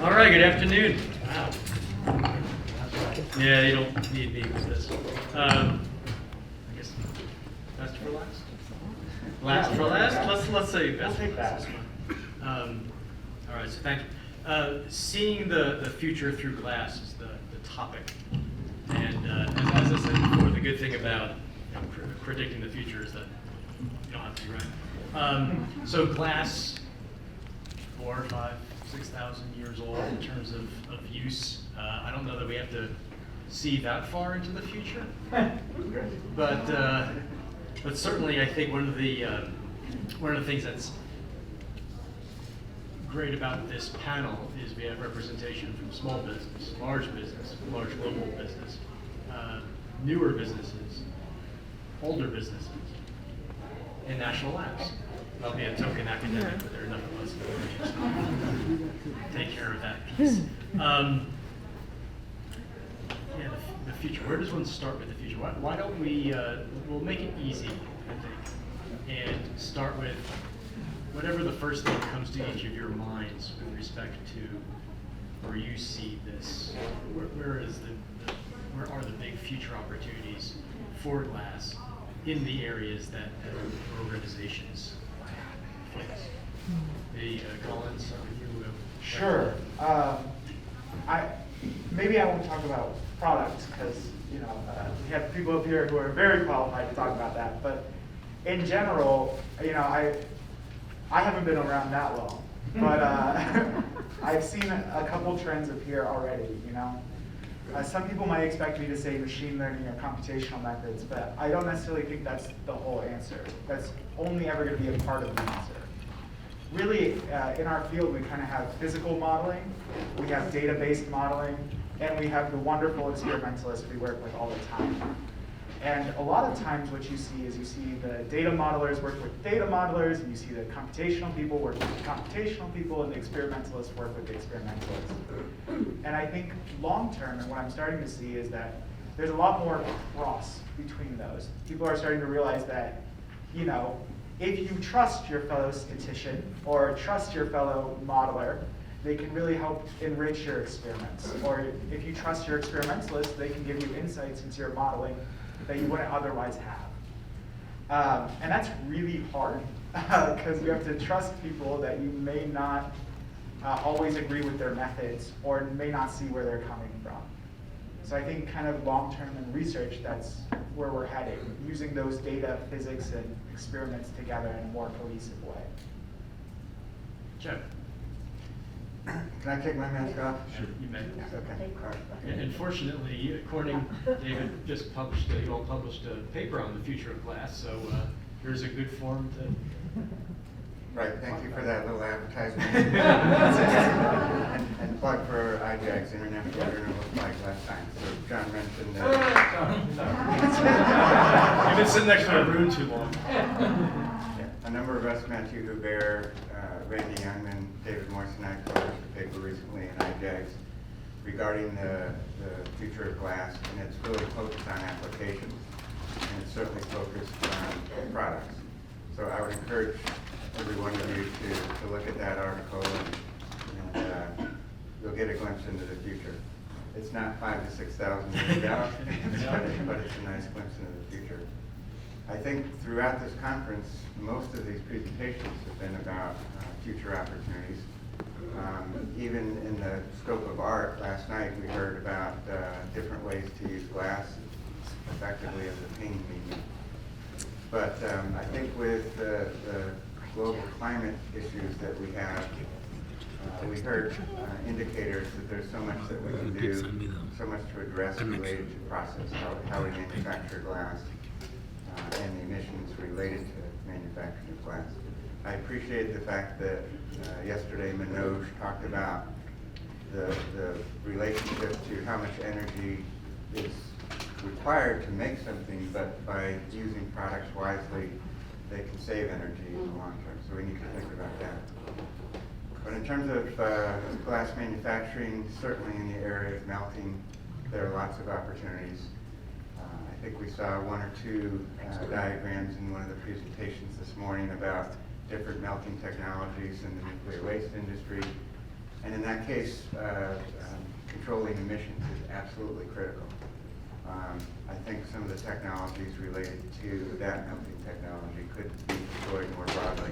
All right, good afternoon. Wow. Yeah, you don't need me with this. I guess best for last? Last for last? Let's say best for last. All right, so thank you. Seeing the future through glass is the topic. And as I said before, the good thing about predicting the future is that you don't have to be right. So glass, 4, 5, 6,000 years old in terms of use. I don't know that we have to see that far into the future, but certainly I think one of the things that's great about this panel is we have representation from small business, large global business, newer businesses, older businesses, and national labs. I'll be a token academic, but there are enough of us to take care of that piece. Yeah, the future. Where does one start with the future? Why don't we'll make it easy, I think, and start with whatever the first thing that comes to each of your minds with respect to where you see this. Where are the big future opportunities for glass in the areas that organizations face? Hey, Colin, start with you. Sure. Maybe I won't talk about products because we have people up here who are very qualified to talk about that. But in general, I haven't been around that long, but I've seen a couple trends appear already. Some people might expect me to say machine learning or computational methods, but I don't necessarily think that's the whole answer. That's only ever going to be a part of the answer. Really, in our field, we kind of have physical modeling, we have data-based modeling, and we have the wonderful experimentalists we work with all the time. And a lot of times what you see is you see the data modelers work with data modelers, and you see the computational people work with the computational people, and the experimentalists work with the experimentalists. And I think long-term, and what I'm starting to see is that there's a lot more cross between those. People are starting to realize that, if you trust your fellow statistician or trust your fellow modeler, they can really help enrich your experiments. Or if you trust your experimentalist, they can give you insights into your modeling that you wouldn't otherwise have. And that's really hard because you have to trust people that you may not always agree with their methods or may not see where they're coming from. So I think kind of long-term in research, that's where we're heading, using those data, physics, and experiments together in a more cohesive way. Jeff. Can I take my mask off? Sure, you may. Okay. All right. And fortunately, David just published, you all published a paper on the future of glass, so here's a good forum to. Right, thank you for that little advertisement. and plug for IJAG's International Journal of Flight last time. So John mentioned that. You've been sitting next to a room too long. Yeah, a number of us, Matthew Hubert, Randy Youngman, David Morse, and I published a paper recently in IJAG's regarding the future of glass, and it's really focused on applications, and it's certainly focused on products. So I would encourage every one of you to look at that article, and you'll get a glimpse into the future. It's not 5,000 to 6,000 years out, but it's a nice glimpse into the future. I think throughout this conference, most of these presentations have been about future opportunities. Even in the scope of art, last night we heard about different ways to use glass effectively as a painting medium. But I think with the global climate issues that we have, we heard indicators that there's so much that we can do, so much to address related to process, how we manufacture glass, and the emissions related to manufacturing of glass. I appreciate the fact that yesterday Ndog talked about the relationship to how much energy is required to make something, but by using products wisely, they can save energy in the long term. So we need to think about that. But in terms of glass manufacturing, certainly in the area of melting, there are lots of opportunities. I think we saw one or two diagrams in one of the presentations this morning about different melting technologies in the nuclear waste industry. And in that case, controlling emissions is absolutely critical. I think some of the technologies related to that melting technology could be deployed more broadly.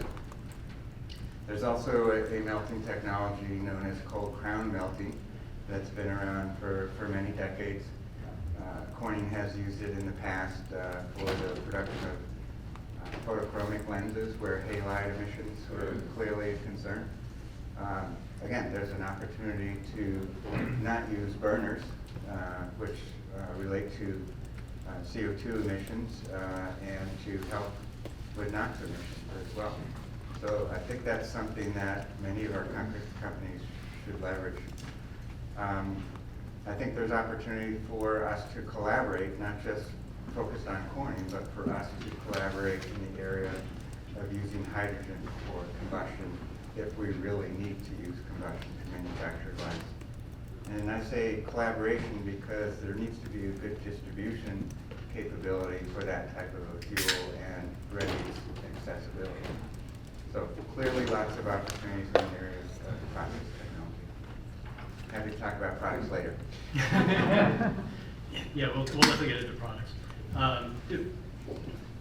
There's also a melting technology known as cold crown melting that's been around for many decades. Corning has used it in the past for the production of photochromic lenses where halide emissions were clearly a concern. Again, there's an opportunity to not use burners, which relate to CO2 emissions and to help with NOx emissions as well. So I think that's something that many of our companies should leverage. I think there's opportunity for us to collaborate, not just focused on Corning, but for us to collaborate in the area of using hydrogen for combustion if we really need to use combustion to manufacture glass. And I say collaboration because there needs to be a good distribution capability for that type of a fuel and ready accessibility. So clearly lots of opportunities in the areas of process technology. Happy to talk about products later. Yeah, we'll definitely get into products.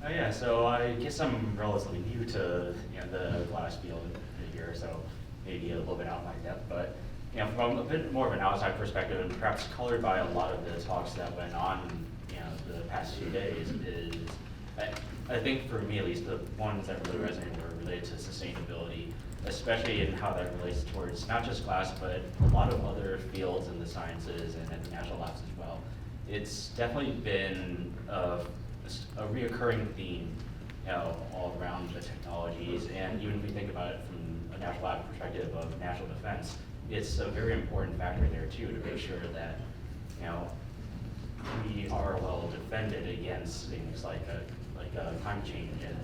Yeah, so I guess I'm relatively new to the glass field here, so maybe a little bit out of my depth, but from a bit more of an outside perspective, and perhaps colored by a lot of the talks that went on the past few days, is I think for me at least the ones that really resonated were related to sustainability, especially in how that relates towards not just glass, but a lot of other fields in the sciences and in the natural labs as well. It's definitely been a reoccurring theme all around the technologies, and even if we think about it from a natural lab perspective of national defense, it's a very important factor there too to make sure that we are well defended against things like climate change and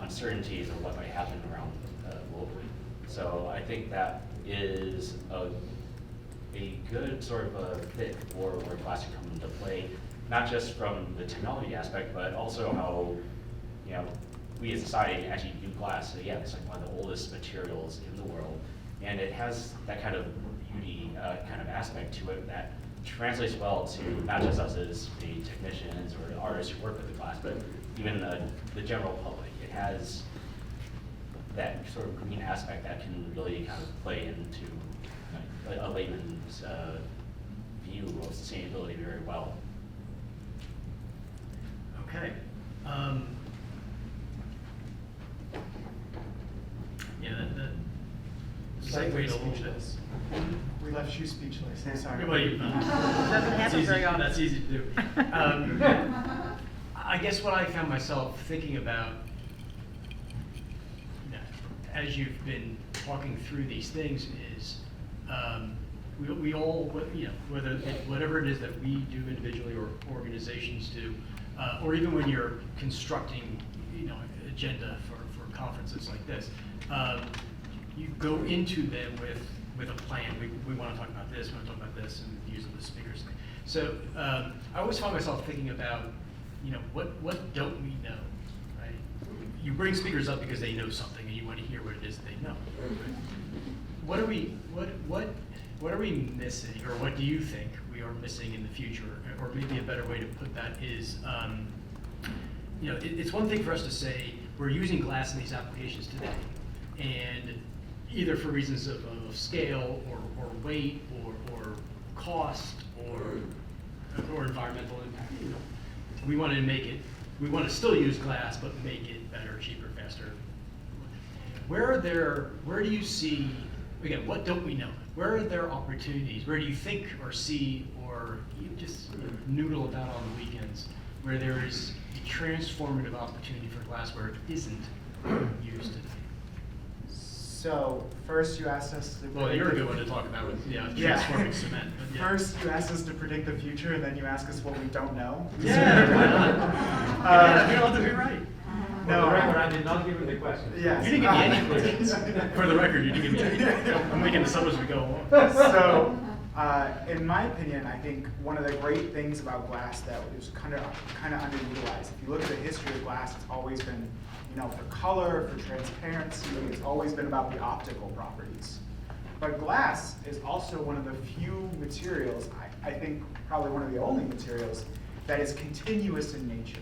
uncertainties of what might happen around globally. So I think that is a good sort of a fit for where glass can come into play, not just from the technology aspect, but also how we as a society actually view glass. So yeah, it's like one of the oldest materials in the world, and it has that kind of beauty kind of aspect to it that translates well to not just us as the technicians or artists who work with the glass, but even the general public. It has that sort of green aspect that can really kind of play into a layman's view of sustainability very well. Okay. Yeah, that segued a little bit. We left you speechless. I'm sorry. Doesn't happen very often. That's easy to do. I guess what I found myself thinking about as you've been talking through these things is we all, whatever it is that we do individually or organizations do, or even when you're constructing, agenda for conferences like this, you go into them with a plan. We want to talk about this, we want to talk about this, and use the speakers thing. So I always find myself thinking about, what don't we know, right? You bring speakers up because they know something, and you want to hear what it is they know. Right? What are we missing, or what do you think we are missing in the future? Or maybe a better way to put that is, it's one thing for us to say we're using glass in these applications today, and either for reasons of scale or weight or cost or environmental impact, we want to still use glass, but make it better, cheaper, faster. Where do you see, again, what don't we know? Where are there opportunities? Where do you think or see or you just noodle about on the weekends where there is a transformative opportunity for glass where it isn't used today? So first you asked us to Well, you're a good one to talk about with transforming cement. But yeah. First you asked us to predict the future, and then you ask us what we don't know. Yeah, why not? Yeah, you don't have to be right. No, For the record, I did not give him the question. Yes. You didn't give me any questions. For the record, you didn't give me any. I'm making this up as we go along. So, in my opinion, I think one of the great things about glass that is kind of underutilized. If you look at the history of glass, it's always been, for color, for transparency, it's always been about the optical properties. But glass is also one of the few materials, I think probably one of the only materials, that is continuous in nature.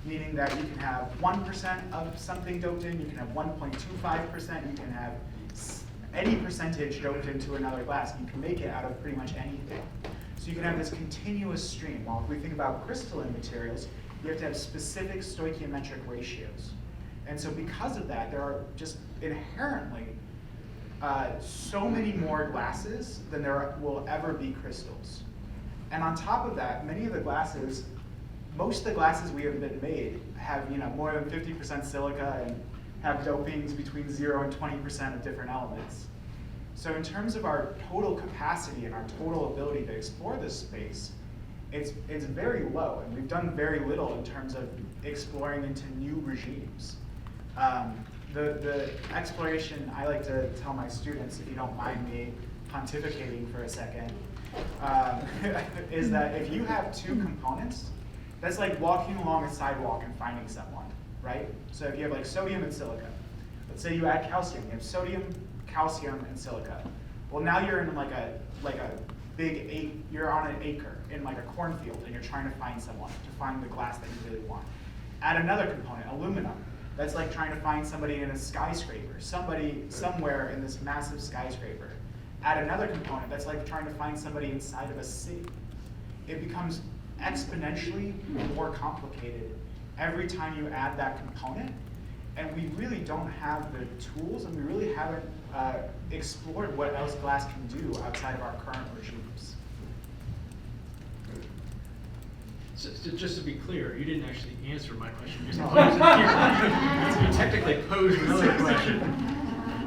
Meaning that you can have 1% of something doped in, you can have 1.25%, you can have any percentage doped into another glass. You can make it out of pretty much anything. So you can have this continuous stream. While if we think about crystalline materials, you have to have specific stoichiometric ratios. And so because of that, there are just inherently so many more glasses than there will ever be crystals. And on top of that, many of the glasses, most of the glasses we have been made have more than 50% silica and have dopings between 0 and 20% of different elements. So in terms of our total capacity and our total ability to explore this space, it's very low, and we've done very little in terms of exploring into new regimes. The exploration, I like to tell my students, if you don't mind me pontificating for a second, is that if you have two components, that's like walking along a sidewalk and finding someone, right? So if you have like sodium and silica, let's say you add calcium, you have sodium, calcium, and silica. Well, now you're in like a big you're on an acre in like a cornfield, and you're trying to find someone to find the glass that you really want. Add another component, aluminum. That's like trying to find somebody in a skyscraper, somebody somewhere in this massive skyscraper. Add another component, that's like trying to find somebody inside of a city. It becomes exponentially more complicated every time you add that component, and we really don't have the tools, and we really haven't explored what else glass can do outside of our current regimes. So just to be clear, you didn't actually answer my question. You just posed it here. You technically posed another question.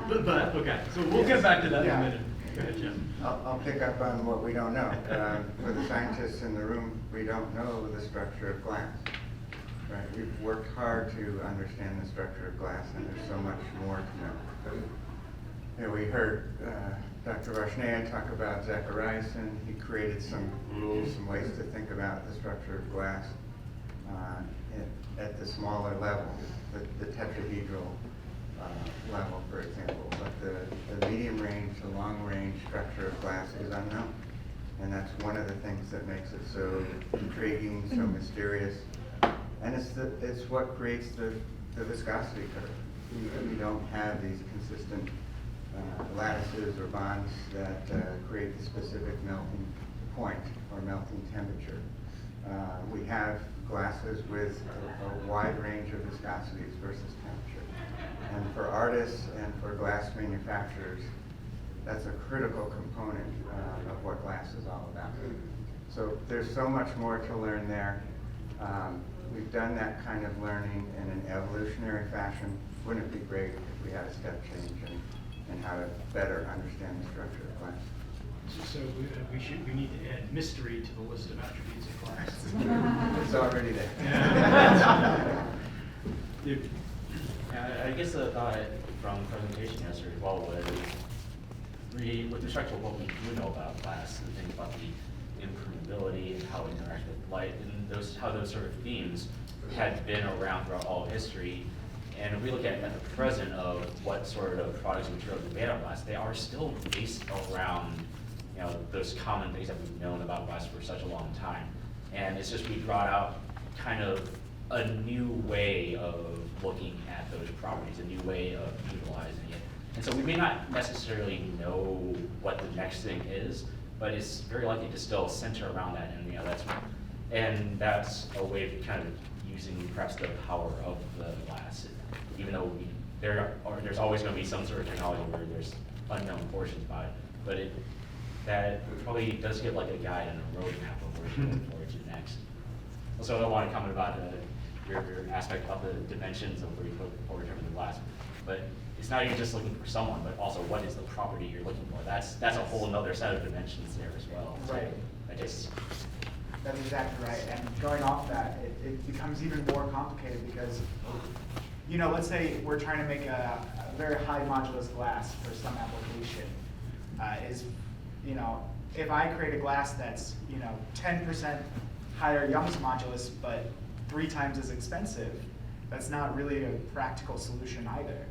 But okay, so we'll get back to that in a minute. Go ahead, Jim. I'll pick up on what we don't know. For the scientists in the room, we don't know the structure of glass. Right? We've worked hard to understand the structure of glass, and there's so much more to know. We heard Dr. Varshnaya talk about Zachariasen. He created some rules, some ways to think about the structure of glass at the smaller level, the tetrahedral level, for example. But the medium range, the long range structure of glass is unknown. And that's one of the things that makes it so intriguing, so mysterious. And it's what creates the viscosity curve. We don't have these consistent lattices or bonds that create the specific melting point or melting temperature. We have glasses with a wide range of viscosities versus temperature. And for artists and for glass manufacturers, that's a critical component of what glass is all about. So there's so much more to learn there. We've done that kind of learning in an evolutionary fashion. Wouldn't it be great if we had a step change in how to better understand the structure of glass? So we need to add mystery to the list of attributes of glass. It's already there. Yeah. I guess the thought from the presentation yesterday as well was with respect to what we do know about glass and things about the impermeability and how it interacts with light and how those sort of themes had been around throughout all of history. And if we look at the present of what sort of products and materials are made out of glass, they are still based around those common things that we've known about glass for such a long time. And it's just we brought out kind of a new way of looking at those properties, a new way of utilizing it. And so we may not necessarily know what the next thing is, but it's very likely to still center around that. And that's a way of kind of using perhaps the power of the glass. Even though there's always going to be some sort of technology where there's unknown portions by it, but that probably does get like a guide and a roadmap of where you're going forward to next. Also, I want to comment about your aspect of the dimensions of where you put forward in terms of glass, but it's not even just looking for someone, but also what is the property you're looking for. That's a whole another set of dimensions there as well. Right. So That's exactly right. And going off that, it becomes even more complicated because, let's say we're trying to make a very high modulus glass for some application. If I create a glass that's, 10% higher Young's modulus, but 3 times as expensive, that's not really a practical solution either.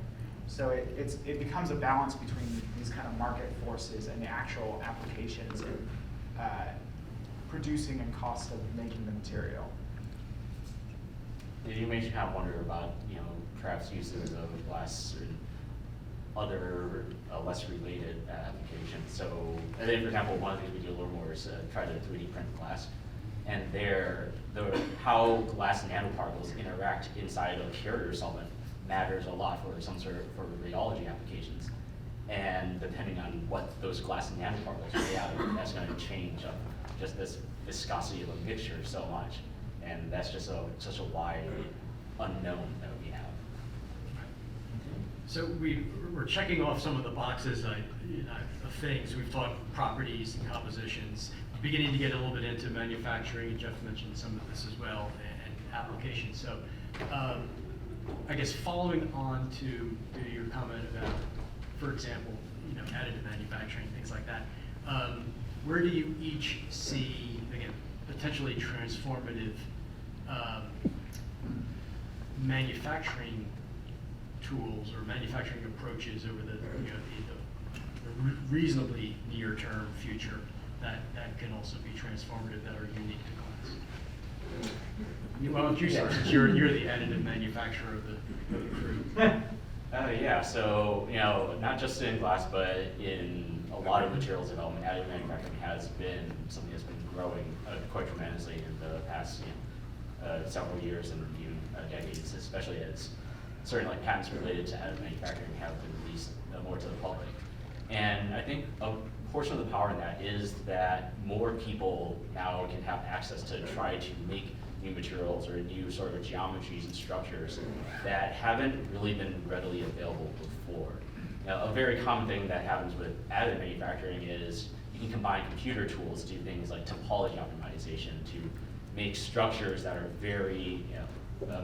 So it becomes a balance between these kind of market forces and the actual applications and producing and cost of making the material. You makes you kind of wonder about, perhaps uses of glass and other less related applications. So, and then, for example, one of the things we do a little more is try to 3D print glass. And how glass nanoparticles interact inside of a carrier solvent matters a lot for for rheology applications. And depending on what those glass nanoparticles are made out of, that's going to change just this viscosity of a mixture so much. And that's just such a wide unknown that we have. So we're checking off some of the boxes of things. We've talked properties and compositions, beginning to get a little bit into manufacturing. Jeff mentioned some of this as well, and applications. So I guess following on to your comment about, for example, additive manufacturing, things like that, where do you each see, again, potentially transformative manufacturing tools or manufacturing approaches over the reasonably near-term future that can also be transformative, that are unique to glass? Why don't you start, since you're the additive manufacturer of the crew? Yeah, so, not just in glass, but in a lot of materials development, additive manufacturing has been something that's been growing quite tremendously in the past several years and even decades, especially as certain patents related to additive manufacturing have been released more to the public. And I think a portion of the power in that is that more people now can have access to try to make new materials or new sort of geometries and structures that haven't really been readily available before. Now, a very common thing that happens with additive manufacturing is you can combine computer tools to do things like topology optimization to make structures that are very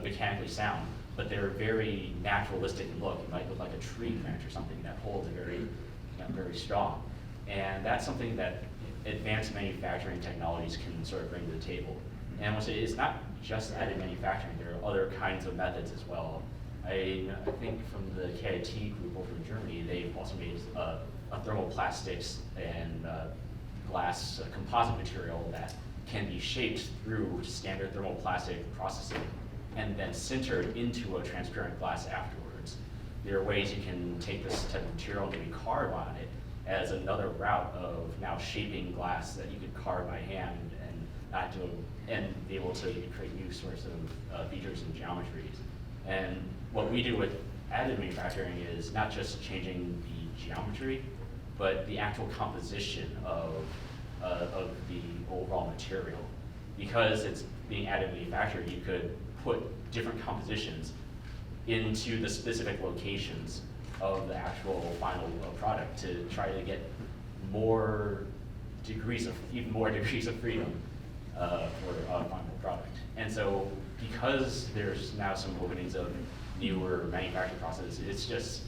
mechanically sound, but they're very naturalistic in look. It might look like a tree branch or something that holds a very strong. And that's something that advanced manufacturing technologies can sort of bring to the table. And I will say it's not just additive manufacturing, there are other kinds of methods as well. I think from the KIT group over in Germany, they've also made a thermoplastics and glass composite material that can be shaped through standard thermoplastic processing and then sintered into a transparent glass afterwards. There are ways you can take this type of material and maybe carve on it as another route of now shaping glass that you could carve by hand and be able to create new sorts of features and geometries. And what we do with additive manufacturing is not just changing the geometry, but the actual composition of the overall material. Because it's being additive manufactured, you could put different compositions into the specific locations of the actual final product to try to get even more degrees of freedom for a final product. And so because there's now some openings of newer manufacturing processes, it's just,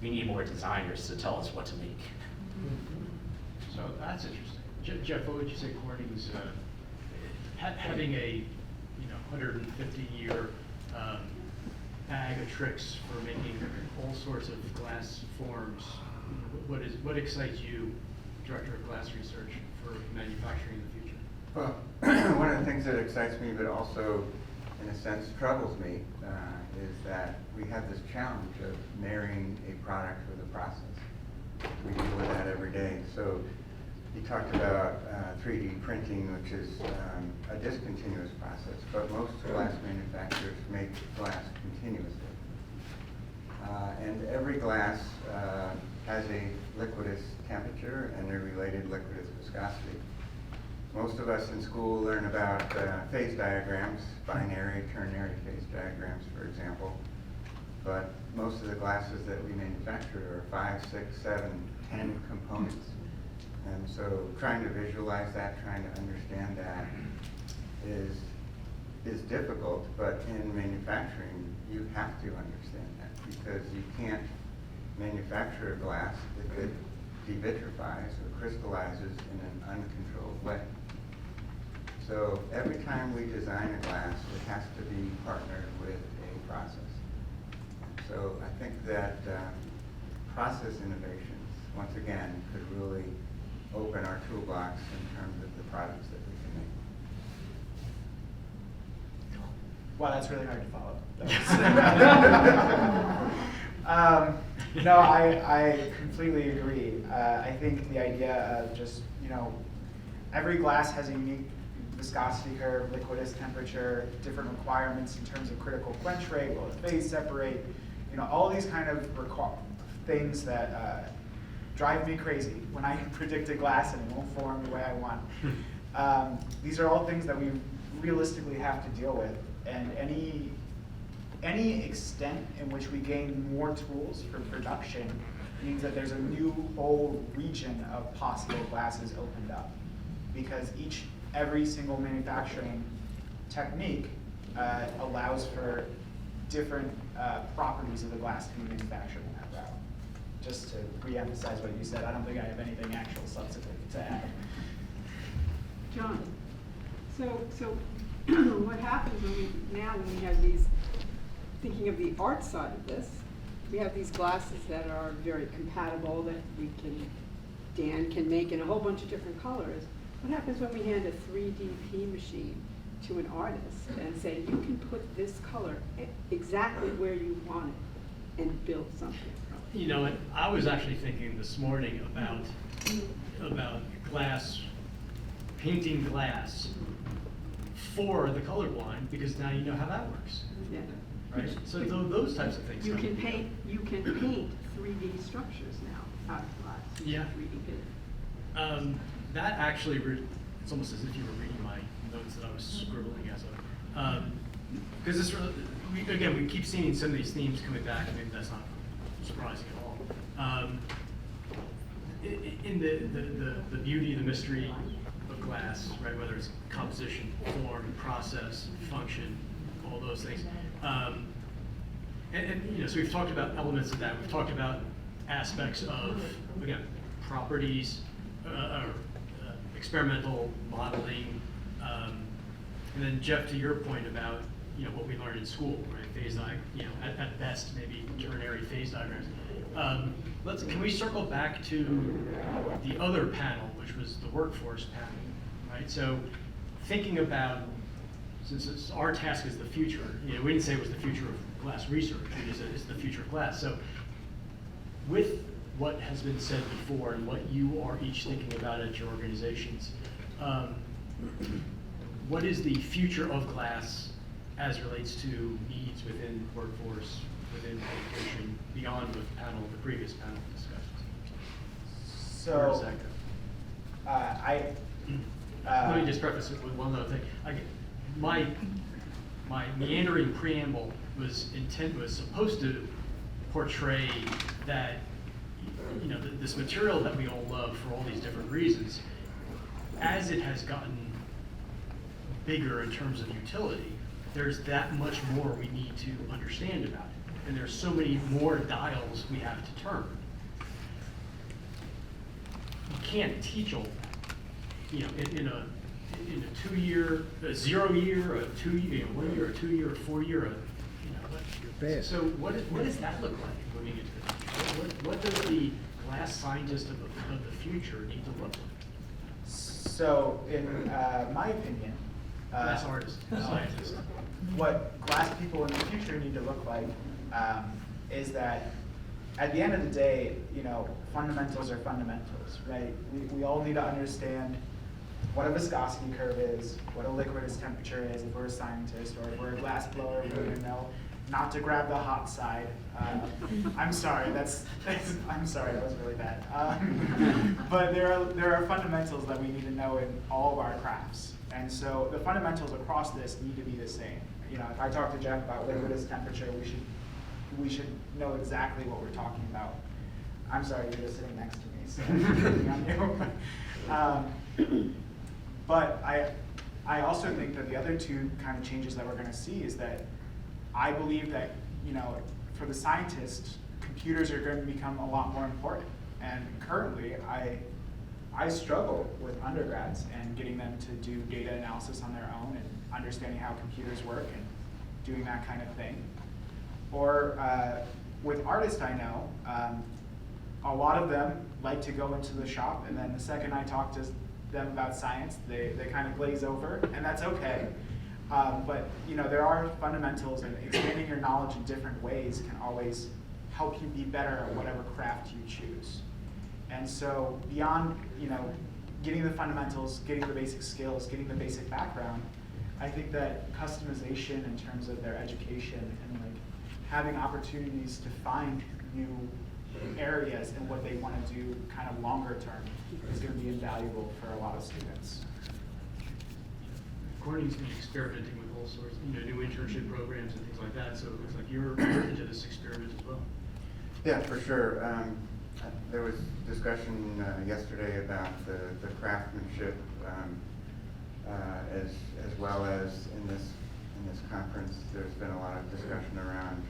we need more designers to tell us what to make. So that's interesting. Jeff, what would you say Corning's having a 150-year bag of tricks for making all sorts of glass forms? What excites you, Director of Glass Research, for manufacturing in the future? Well, one of the things that excites me, but also, in a sense, troubles me, is that we have this challenge of marrying a product with a process. We deal with that every day. So he talked about 3D printing, which is a discontinuous process, but most glass manufacturers make glass continuously. And every glass has a liquidus temperature and a related liquidus viscosity. Most of us in school learn about phase diagrams, binary, ternary phase diagrams, for example. But most of the glasses that we manufacture are 5, 6, 7, 10 components. And so trying to visualize that, trying to understand that is difficult, but in manufacturing, you have to understand that because you can't manufacture a glass if it devitrifies or crystallizes in an uncontrolled way. So every time we design a glass, it has to be partnered with a process. So I think that process innovations, once again, could really open our toolbox in terms of the products that we can make. Wow, that's really hard to follow. No, I completely agree. I think the idea of just, every glass has a unique viscosity curve, liquidus temperature, different requirements in terms of critical quench rate, will it phase separate, all these kind of things that drive me crazy when I predict a glass and it won't form the way I want. These are all things that we realistically have to deal with, and any extent in which we gain more tools for production means that there's a new whole region of possible glasses opened up, because every single manufacturing technique allows for different properties of the glass to be manufactured in that route. Just to re-emphasize what you said, I don't think I have anything actual substantive to add. John, so what happens when we have these, thinking of the art side of this, we have these glasses that are very compatible, that Dan can make in a whole bunch of different colors. What happens when we hand a 3DP machine to an artist and say, you can put this color exactly where you want it and build something from it? And I was actually thinking this morning about glass, painting glass for the colorblind, because now you know how that works, Yeah. right? So those types of things. You can paint 3D structures now out of glass. Yeah. 3D paint. That actually, it's almost as if you were reading my notes that I was scribbling as of. Because we keep seeing some of these themes coming back. I mean, that's not surprising at all. In the beauty, the mystery of glass, right? Whether it's composition, form, process, function, all those things. So we've talked about elements of that. We've talked about aspects of, again, properties, experimental modeling, and then Jeff, to your point about what we learned in school, right? Phase at best maybe ternary phase diagrams. Can we circle back to the other panel, which was the workforce panel, right? So thinking about, since our task is the future, we didn't say it was the future of glass research. We just said it's the future of glass. So with what has been said before and what you are each thinking about at your organizations, what is the future of glass as relates to needs within workforce, within education, beyond the previous panel discussed? Where does So, that go? Let me just preface it with one other thing. My meandering preamble was supposed to portray that this material that we all love for all these different reasons, as it has gotten bigger in terms of utility, there's that much more we need to understand about it. And there's so many more dials we have to turn. You can't teach all that. In a 2-year, a 0 year, a 2 year, 1 year, a 2 year, a 4 year, So what does that look like moving into the future? What does the glass scientist of the future need to look like? So in my opinion, Glass artist, scientist. what glass people in the future need to look like is that at the end of the day, fundamentals are fundamentals, right? We all need to understand what a viscosity curve is, what a liquidus temperature is if we're a scientist, or if we're a glass blower, we need to know not to grab the hot side. I'm sorry, I'm sorry, that was really bad. But there are fundamentals that we need to know in all of our crafts. And so the fundamentals across this need to be the same. If I talk to Jeff about liquidus temperature, we should know exactly what we're talking about. I'm sorry, you're just sitting next to me, so I'm on you. But I also think that the other two kind of changes that we're going to see is that I believe that, for the scientists, computers are going to become a lot more important. And currently, I struggle with undergrads and getting them to do data analysis on their own and understanding how computers work and doing that kind of thing. Or with artists I know, a lot of them like to go into the shop, and then the second I talk to them about science, they kind of glaze over, and that's okay. But there are fundamentals, and expanding your knowledge in different ways can always help you be better at whatever craft you choose. And so beyond getting the fundamentals, getting the basic skills, getting the basic background, I think that customization in terms of their education and having opportunities to find new areas and what they want to do kind of longer term is going to be invaluable for a lot of students. Corning's been experimenting with all sorts, new internship programs and things like that, so it looks like you're into this experiment as well. Yeah, for sure. There was discussion yesterday about the craftsmanship, as well as in this conference. There's been a lot of discussion around,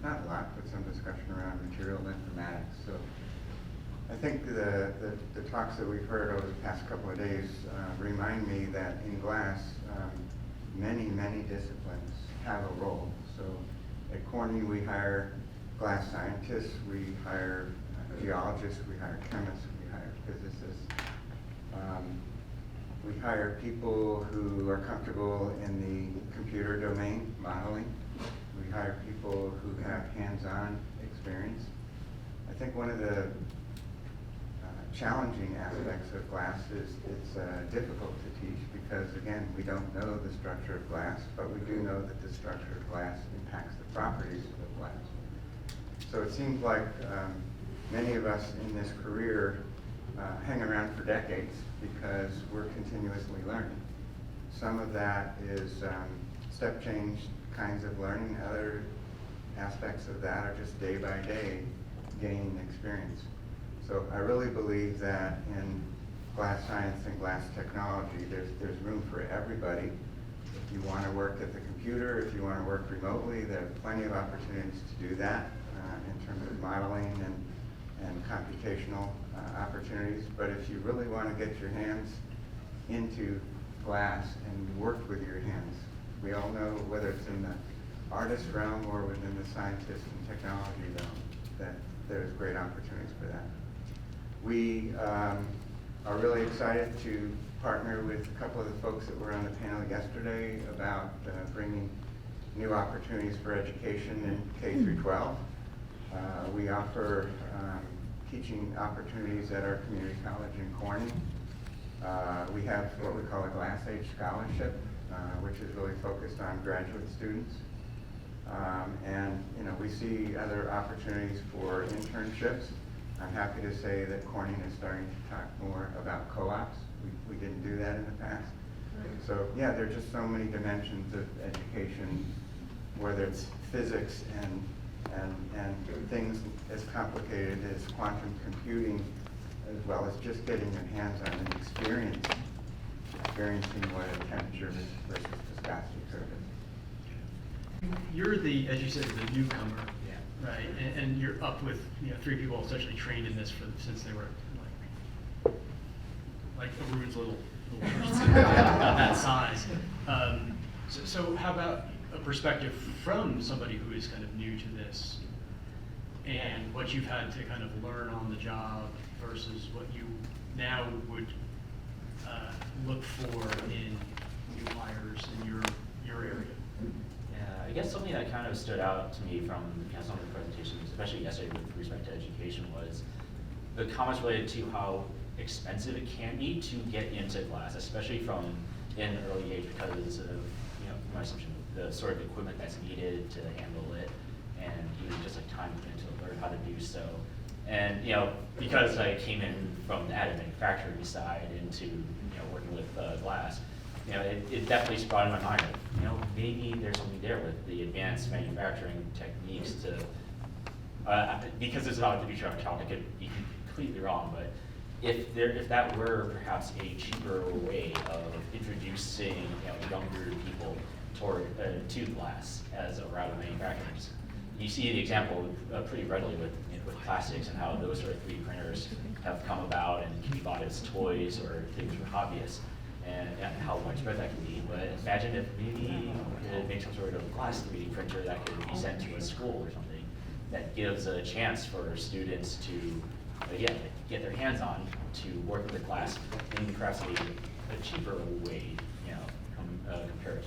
not a lot, but some discussion around material informatics. So I think the talks that we've heard over the past couple of days remind me that in glass, many disciplines have a role. So at Corning, we hire glass scientists, we hire geologists, we hire chemists, we hire physicists. We hire people who are comfortable in the computer domain, modeling. We hire people who have hands-on experience. I think one of the challenging aspects of glass is it's difficult to teach because, again, we don't know the structure of glass, but we do know that the structure of glass impacts the properties of glass. So it seems like many of us in this career hang around for decades because we're continuously learning. Some of that is step change kinds of learning. Other aspects of that are just day by day gaining experience. So I really believe that in glass science and glass technology, there's room for everybody. If you want to work at the computer, if you want to work remotely, there are plenty of opportunities to do that in terms of modeling and computational opportunities. But if you really want to get your hands into glass and work with your hands, we all know whether it's in the artist realm or within the scientist and technology realm that there's great opportunities for that. We are really excited to partner with a couple of the folks that were on the panel yesterday about bringing new opportunities for education in K through 12. We offer teaching opportunities at our community college in Corning. We have what we call a Glass Age Scholarship, which is really focused on graduate students. And we see other opportunities for internships. I'm happy to say that Corning is starting to talk more about co-ops. We didn't do that in the past. So yeah, there are just so many dimensions of education, whether it's physics and things as complicated as quantum computing, as well as just getting your hands on and experiencing what a temperature versus viscosity curve is. You're as you said, the newcomer, right? And you're up with 3 people essentially trained in this since they were like Arun's little that size. So how about a perspective from somebody who is kind of new to this, and what you've had to kind of learn on the job versus what you now would look for in new hires in your area? Yeah, I guess something that kind of stood out to me from some of the presentations, especially yesterday with respect to education, was the comments related to how expensive it can be to get into glass, especially from an early age because of, my assumption, the sort of equipment that's needed to handle it, and even just like time put into learn how to do so. And because I came in from the additive manufacturing side into working with glass, it definitely sprouted in my mind. Maybe there's something there with the advanced manufacturing techniques to, because it's not a future of child, I could be completely wrong, but if that were perhaps a cheaper way of introducing younger people to glass as a route of manufacturing. You see the example pretty readily with plastics and how those sort of 3D printers have come about and can be bought as toys or things for hobbyists. and how widespread that can be. But imagine if maybe you could make some sort of glass 3D printer that could be sent to a school or something that gives a chance for students to, again, get their hands on to work with the glass in perhaps a cheaper way, compared.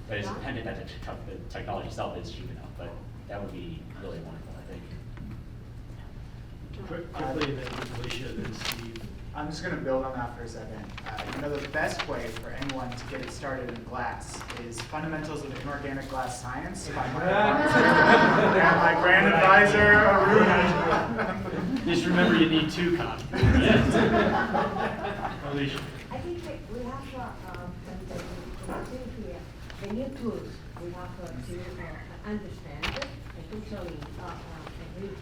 But it's dependent that the technology itself is cheap enough, but that would be really wonderful, I think. Quickly, then Alicia, then Steve. I'm just going to build on that for a second. The best way for anyone to get it started in glass is Fundamentals of Inorganic Glass Science by my advisor and my grand advisor, Arun. Just remember, you need 2 copies. Alicia. I think that we have the new tools we have to understand and totally agree with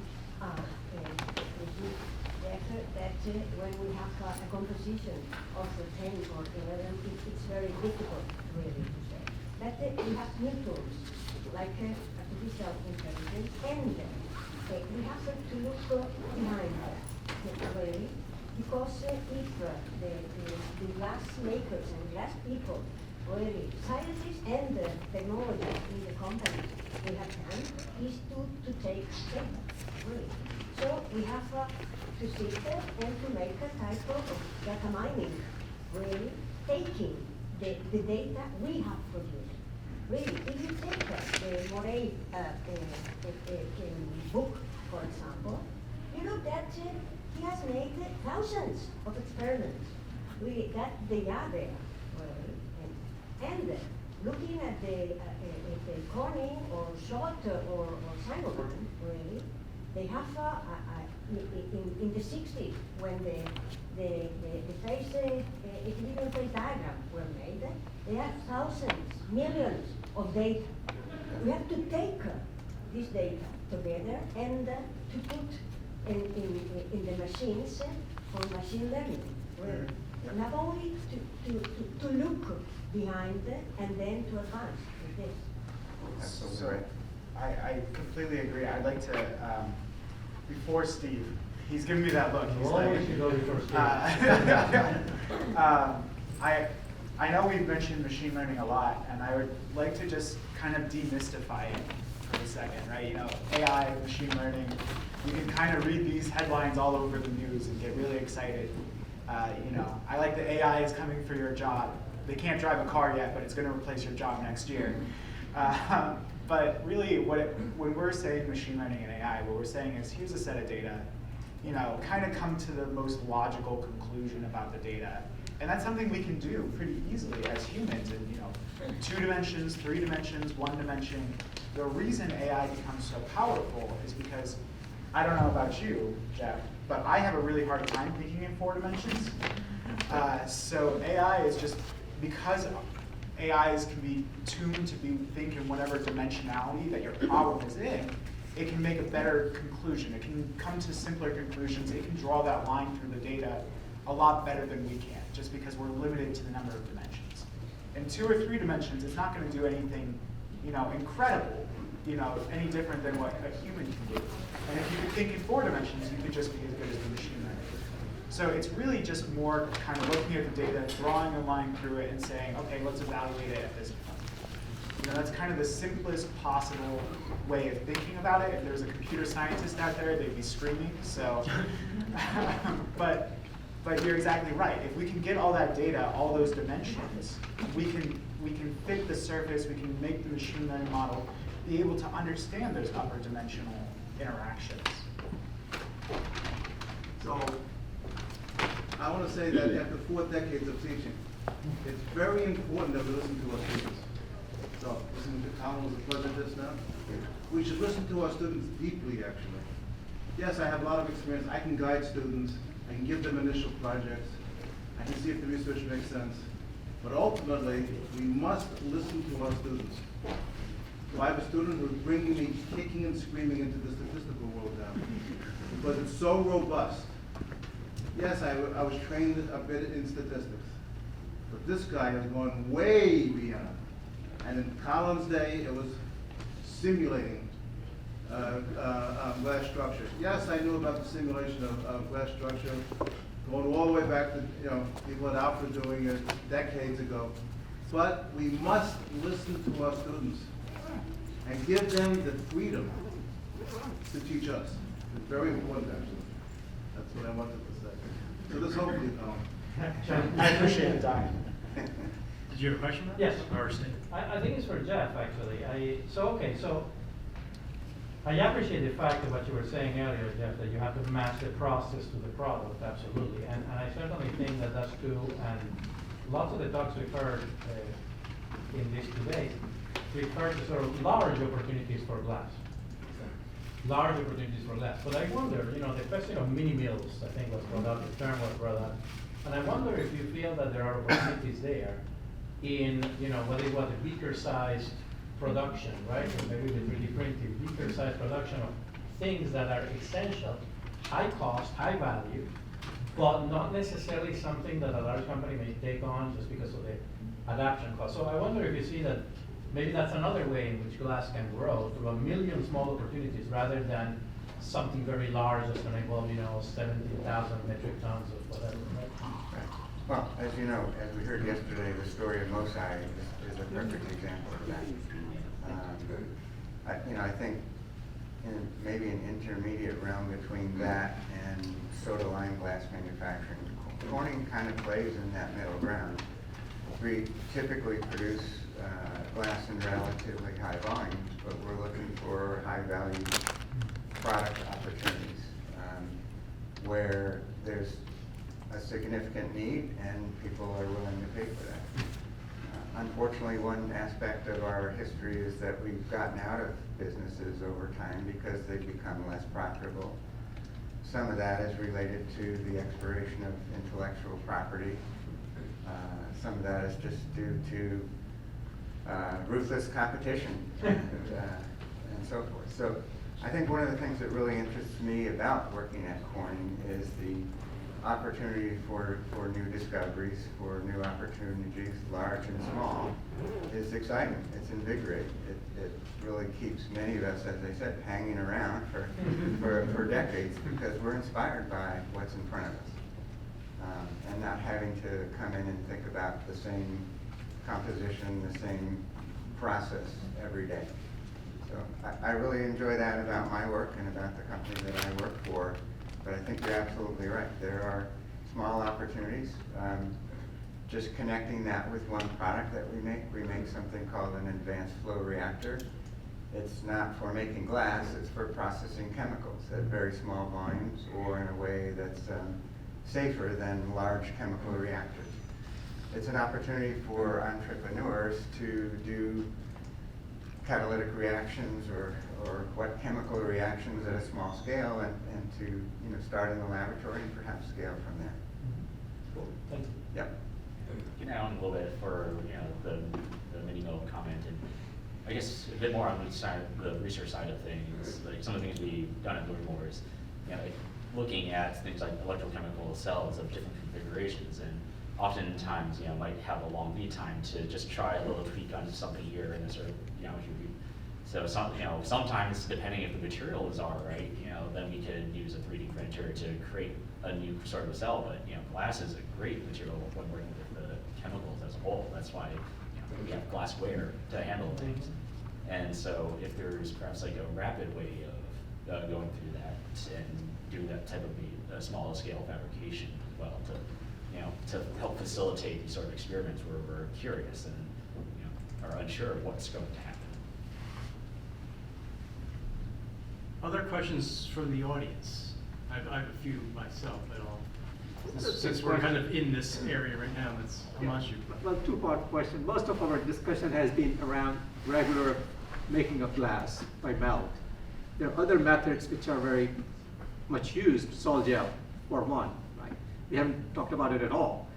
the effort that when we have a composition of 10 or 11, it's very difficult really to say. But we have new tools like artificial intelligence, and we have to look behind really, because if the glass makers and glass people, really, scientists and technology in the company we have done is to take steps, really. So we have to sit there and to make a type of data mining, really, taking the data we have produced. Really, if you take the Moray book, for example, you look at he has made thousands of experiments. Really, that they are there, really. And looking at the Corning or Schott or Simon, really, they have in the 60s when the phase equilibrium phase diagram were made, they have thousands, millions of data. We have to take this data together and to put in the machines for machine learning. Really. Not only to look behind and then to advance with this. Absolutely So, right. I completely agree. I'd like to, before Steve, he's giving me that look. He's Always like, you go before Steve. I know we've mentioned machine learning a lot, and I would like to just kind of demystify it for a second, right? AI, machine learning, you can kind of read these headlines all over the news and get really excited. I like the AI is coming for your job. They can't drive a car yet, but it's going to replace your job next year. But really, when we're saying machine learning and AI, what we're saying is here's a set of data, kind of come to the most logical conclusion about the data. And that's something we can do pretty easily as humans in 2 dimensions, 3 dimensions, 1 dimension. The reason AI becomes so powerful is because, I don't know about you, Jeff, but I have a really hard time thinking in 4 dimensions. So AI is just, because AIs can be tuned to think in whatever dimensionality that your problem is in, it can make a better conclusion. It can come to simpler conclusions. It can draw that line through the data a lot better than we can, just because we're limited to the number of dimensions. In 2 or 3 dimensions, it's not going to do anything, incredible, any different than what a human can do. And if you could think in 4 dimensions, you could just be as good as the machine learning. So it's really just more kind of looking at the data, drawing a line through it, and saying, okay, let's evaluate it at this point. That's kind of the simplest possible way of thinking about it. If there was a computer scientist out there, they'd be screaming. So, but you're exactly right. If we can get all that data, all those dimensions, we can fit the surface. We can make the machine learning model be able to understand those upper dimensional interactions. So, I want to say that after 4 decades of teaching, it's very important that we listen to our students. So, listening to Colin was a pleasure just now. We should listen to our students deeply, actually. Yes, I have a lot of experience. I can guide students. I can give them initial projects. I can see if the research makes sense. But ultimately, we must listen to our students. So I have a student who's bringing me kicking and screaming into the statistical world now, because it's so robust. Yes, I was trained a bit in statistics, but this guy has gone way beyond. And in Colin's day, it was simulating glass structures. Yes, I knew about the simulation of glass structure, going all the way back to, people at Alfred doing it decades ago. But we must listen to our students and give them the freedom to teach us. It's very important, actually. That's what I wanted to say. So this hopefully, I appreciate it, Doc. Did you have a question? Yes. Or a statement? I think it's for Jeff, actually. So I appreciate the fact of what you were saying earlier, Jeff, that you have to match the process to the product, absolutely. And I certainly think that that's true, and lots of the talks we've heard in this debate refer to sort of large opportunities for glass. Large opportunities for glass. But I wonder, the question of mini mills, I think was brought up, the term was brought up. And I wonder if you feel that there are opportunities there in, whether it was a beaker sized production, right? Or maybe with 3D printing, beaker sized production of things that are essential, high cost, high value, but not necessarily something that a large company may take on just because of the adaptation cost. So I wonder if you see that maybe that's another way in which glass can grow through a million small opportunities rather than something very large that's going to involve, 70,000 metric tons of whatever. Right? Well, as you know, as we heard yesterday, the story of Mosai is a perfect example of that. I think in maybe an intermediate realm between that and soda lime glass manufacturing, Corning kind of plays in that middle ground. We typically produce glass in relatively high volumes, but we're looking for high value product opportunities where there's a significant need and people are willing to pay for that. Unfortunately, one aspect of our history is that we've gotten out of businesses over time because they've become less profitable. Some of that is related to the expiration of intellectual property. Some of that is just due to ruthless competition and so forth. So I think one of the things that really interests me about working at Corning is the opportunity for new discoveries, for new opportunities, large and small, is exciting. It's invigorating. It really keeps many of us, as I said, hanging around for decades because we're inspired by what's in front of us. And not having to come in and think about the same composition, the same process every day. So I really enjoy that about my work and about the company that I work for. But I think you're absolutely right. There are small opportunities. Just connecting that with one product that we make something called an advanced flow reactor. It's not for making glass, it's for processing chemicals at very small volumes or in a way that's safer than large chemical reactors. It's an opportunity for entrepreneurs to do catalytic reactions or what chemical reactions at a small scale and to start in the laboratory and perhaps scale from there. Cool. Thank you. Yep. Get down a little bit for the mini mill comment, and I guess a bit more on the side, the research side of things. Like some of the things we've done at Livermore is like looking at things like electrochemical cells of different configurations, and oftentimes might have a long lead time to just try a little tweak on something here and sort of so sometimes depending if the materials are right, then we could use a 3D printer to create a new sort of cell. But glass is a great material when working with the chemicals as a whole. That's why we have glassware to handle things. And so if there's perhaps like a rapid way of going through that and doing that type of a smaller scale fabrication as well to help facilitate these sort of experiments where we're curious and are unsure of what's going to happen. Other questions from the audience? I have a few myself, but since we're kind of in this area right now, let's Himanshu. Well, two-part question. Most of our discussion has been around regular making of glass by melt. There are other methods which are very much used, sol gel, for one, right? We haven't talked about it at all.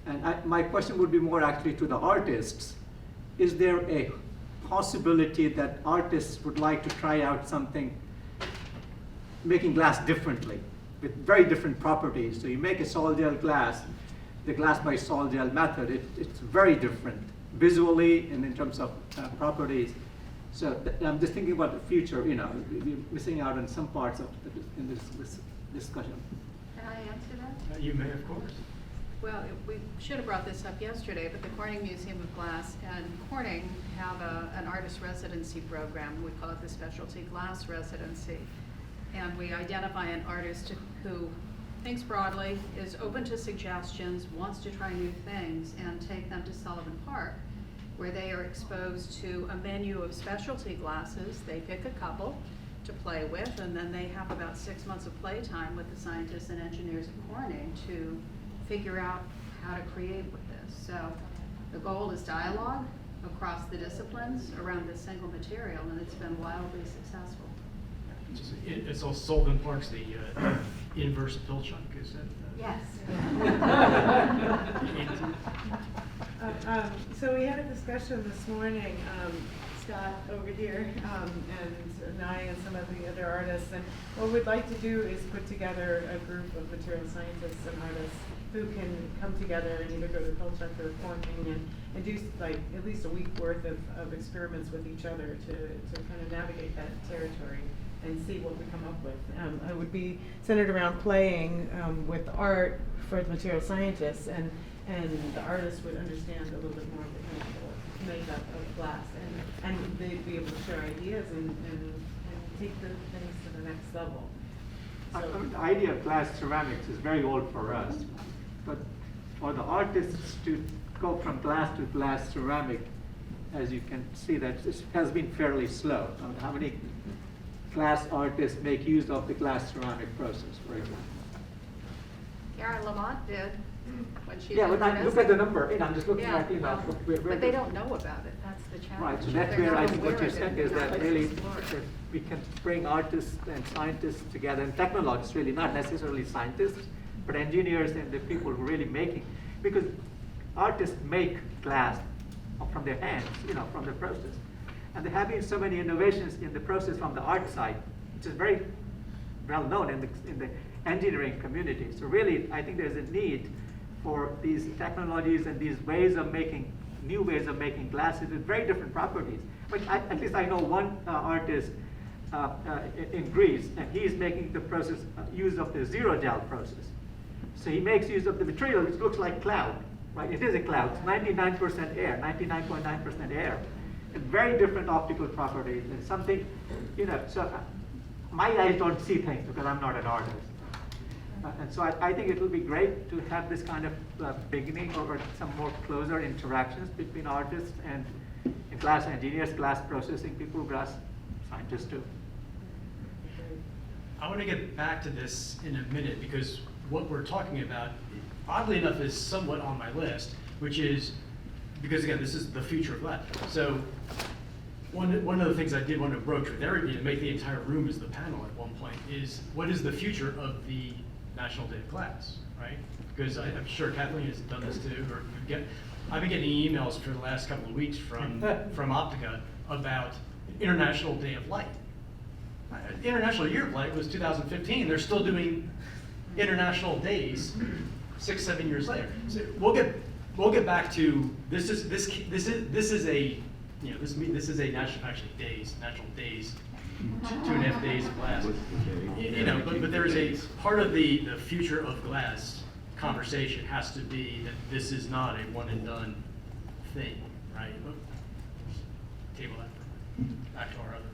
And my question would be more actually to the artists. Is there a possibility that artists would like to try out something making glass differently with very different properties? So you make a sol gel glass, the glass by sol gel method, it's very different visually and in terms of properties. So I'm just thinking about the future, we're missing out on some parts of in this discussion. Can I answer that? You may, of course. Well, we should have brought this up yesterday, but the Corning Museum of Glass and Corning have an artist residency program. We call it the Specialty Glass Residency. And we identify an artist who thinks broadly, is open to suggestions, wants to try new things, and take them to Sullivan Park, where they are exposed to a menu of specialty glasses. They pick a couple to play with, and then they have about 6 months of playtime with the scientists and engineers at Corning to figure out how to create with this. So the goal is dialogue across the disciplines around this single material, and it's been wildly successful. It's all Sullivan Park's the inverse of pill chunk, is it? Yes. So we had a discussion this morning, Scott over here, and I and some of the other artists, and what we'd like to do is put together a group of material scientists and artists who can come together and either go to Culture or Corning and do like at least a week worth of experiments with each other to kind of navigate that territory and see what we come up with. It would be centered around playing with art for the material scientists, and the artists would understand a little bit more of the chemical makeup of glass, and they'd be able to share ideas and take the things to the next level. So, The idea of glass ceramics is very old for us, but for the artists to go from glass to glass ceramic, as you can see, that it has been fairly slow. I mean, how many glass artists make use of the glass ceramic process, for example? Karen Lamont did when she Yeah, did but her look at the essay. number, I'm just looking Yeah, at, well, where but they don't know about it. That's the challenge. Right, so that's They're where not I think what aware you're of it. saying is They're that not really, exploring. that we can bring artists and scientists together, and technologists really, not necessarily scientists, but engineers and the people who are really making, because artists make glass from their hands, from the process. And there have been so many innovations in the process from the art side, which is very well known in the engineering community. So really, I think there's a need for these technologies and these new ways of making glasses with very different properties. But at least I know one artist in Greece, and he's making the process use of the zero gel process. So he makes use of the material which looks like cloud, right? It is a cloud. It's 99% air, 99.9% air, and very different optical properties. And something, so my eyes don't see things because I'm not an artist. And so I think it will be great to have this kind of beginning or some more closer interactions between artists and glass engineers, glass processing people, glass scientists too. I want to get back to this in a minute because what we're talking about, oddly enough, is somewhat on my list, which is, because again, this is the future of glass. So one of the things I did want to broach with everybody to make the entire room as the panel at one point is, what is the future of the National Day of Glass, right? Because I'm sure Kathleen has done this too, or I've been getting emails for the last couple of weeks from Optica about International Day of Light. International Year of Light was 2015. They're still doing international days 6-7 years later. So we'll get back to this is a national days, 2.5 days of glass. But there is a part of the future of glass conversation has to be that this is not a one and done thing, right? Table that. Back to our other.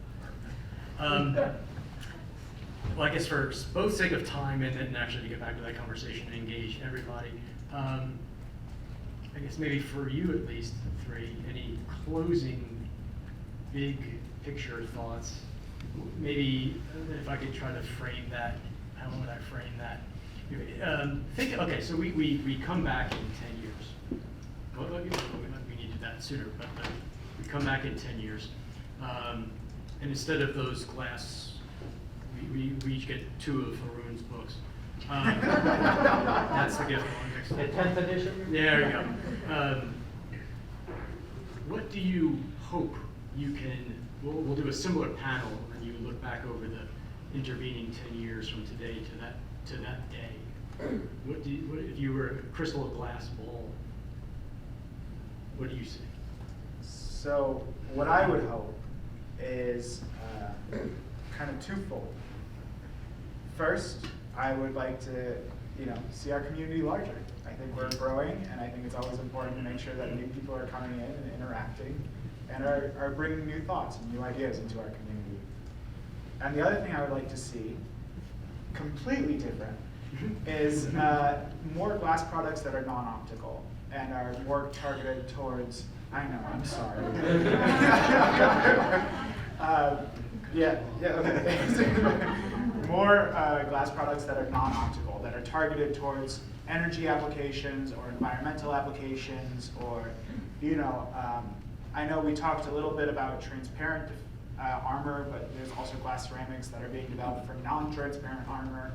Well, I guess for both sake of time and then actually to get back to that conversation and engage everybody, I guess maybe for you at least, three, any closing big picture thoughts? Maybe if I could try to frame that, how would I frame that? Okay, so we come back in 10 years. Well, we needed that sooner, but we come back in 10 years. And instead of those glass, we each get 2 of Haroon's books. That's the gift. The 10th edition? There you go. What do you hope you can, we'll do a similar panel and you look back over the intervening 10 years from today to that day. What if you were a crystal glass ball, what do you see? So what I would hope is kind of twofold. First, I would like to see our community larger. I think we're growing, and I think it's always important to make sure that new people are coming in and interacting and are bringing new thoughts and new ideas into our community. And the other thing I would like to see, completely different, is more glass products that are non-optical and are more targeted towards, I know, I'm sorry. More glass products that are non-optical, that are targeted towards energy applications or environmental applications, or, I know we talked a little bit about transparent armor, but there's also glass ceramics that are being developed for non-transparent armor.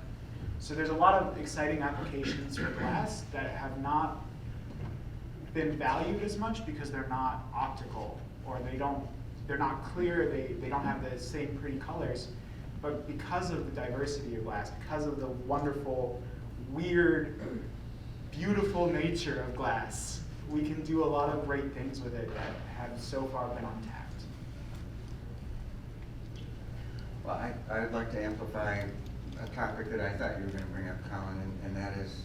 So there's a lot of exciting applications for glass that have not been valued as much because they're not optical, or they're not clear, they don't have the same pretty colors. But because of the diversity of glass, because of the wonderful, weird, beautiful nature of glass, we can do a lot of great things with it that have so far been untapped. Well, I'd like to amplify a topic that I thought you were going to bring up, Colin, and that is,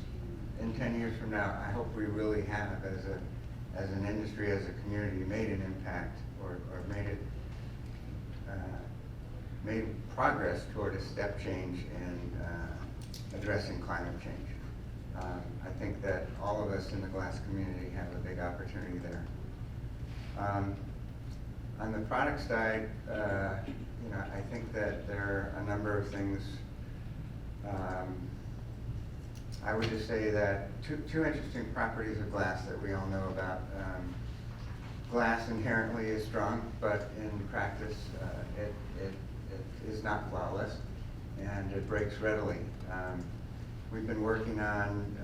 in 10 years from now, I hope we really have, as an industry, as a community, made an impact or made progress toward a step change in addressing climate change. I think that all of us in the glass community have a big opportunity there. On the product side, I think that there are a number of things. I would just say that two interesting properties of glass that we all know about. Glass inherently is strong, but in practice, it is not flawless, and it breaks readily. We've been working on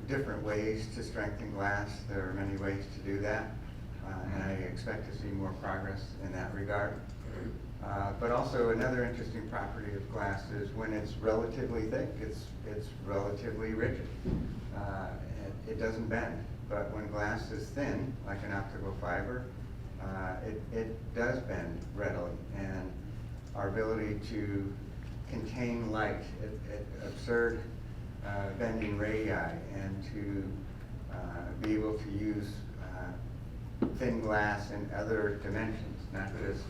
different ways to strengthen glass. There are many ways to do that, and I expect to see more progress in that regard. But also another interesting property of glass is when it's relatively thick, it's relatively rigid. It doesn't bend. But when glass is thin, like an optical fiber, it does bend readily. And our ability to contain light at absurd bending radii, and to be able to use thin glass in other dimensions, not just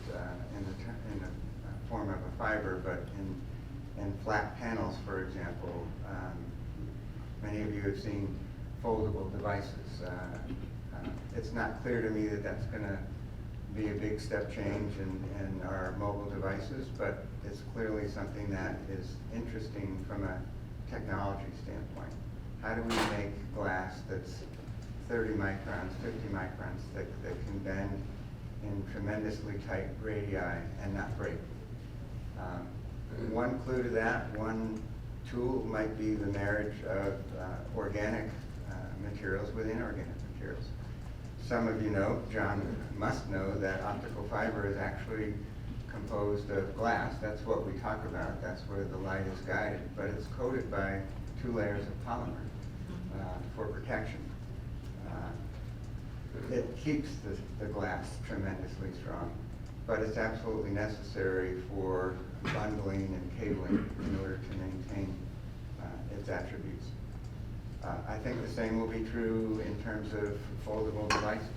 in the form of a fiber, but in flat panels, for example. Many of you have seen foldable devices. It's not clear to me that that's going to be a big step change in our mobile devices, but it's clearly something that is interesting from a technology standpoint. How do we make glass that's 30 microns, 50 microns thick, that can bend in tremendously tight radii and not break? One clue to that, one tool might be the marriage of organic materials with inorganic materials. Some of you know, John must know, that optical fiber is actually composed of glass. That's what we talk about. That's where the light is guided. But it's coated by 2 layers of polymer for protection. It keeps the glass tremendously strong, but it's absolutely necessary for bundling and cabling in order to maintain its attributes. I think the same will be true in terms of foldable devices.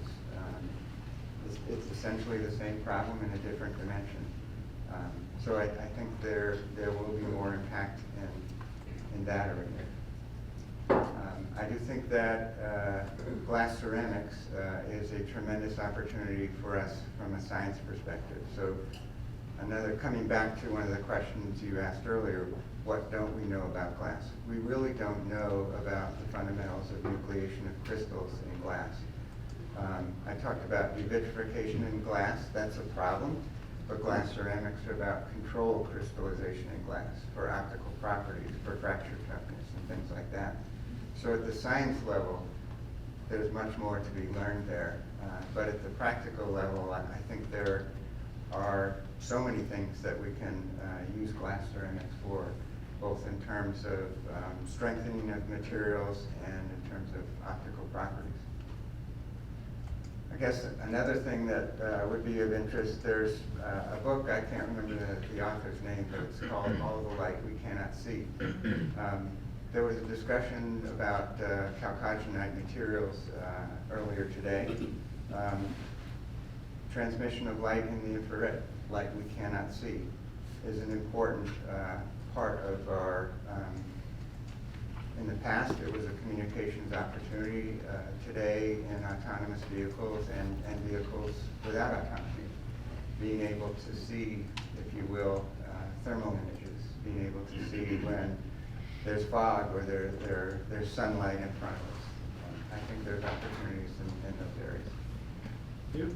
It's essentially the same problem in a different dimension. So I think there will be more impact in that arena. I do think that glass ceramics is a tremendous opportunity for us from a science perspective. So coming back to one of the questions you asked earlier, what don't we know about glass? We really don't know about the fundamentals of nucleation of crystals in glass. I talked about devitrification in glass. That's a problem, but glass ceramics are about controlled crystallization in glass for optical properties, for fracture toughness and things like that. So at the science level, there's much more to be learned there. But at the practical level, I think there are so many things that we can use glass ceramics for, both in terms of strengthening of materials and in terms of optical properties. I guess another thing that would be of interest, there's a book, I can't remember the author's name, but it's called All the Light We Cannot See. There was a discussion about chalcogenide materials earlier today. Transmission of light in the infrared, light we cannot see, is an important part of our, in the past it was a communications opportunity, today in autonomous vehicles and vehicles without autonomy. Being able to see, if you will, thermal images, being able to see when there's fog or there's sunlight in front of us. I think there's opportunities in those areas. You?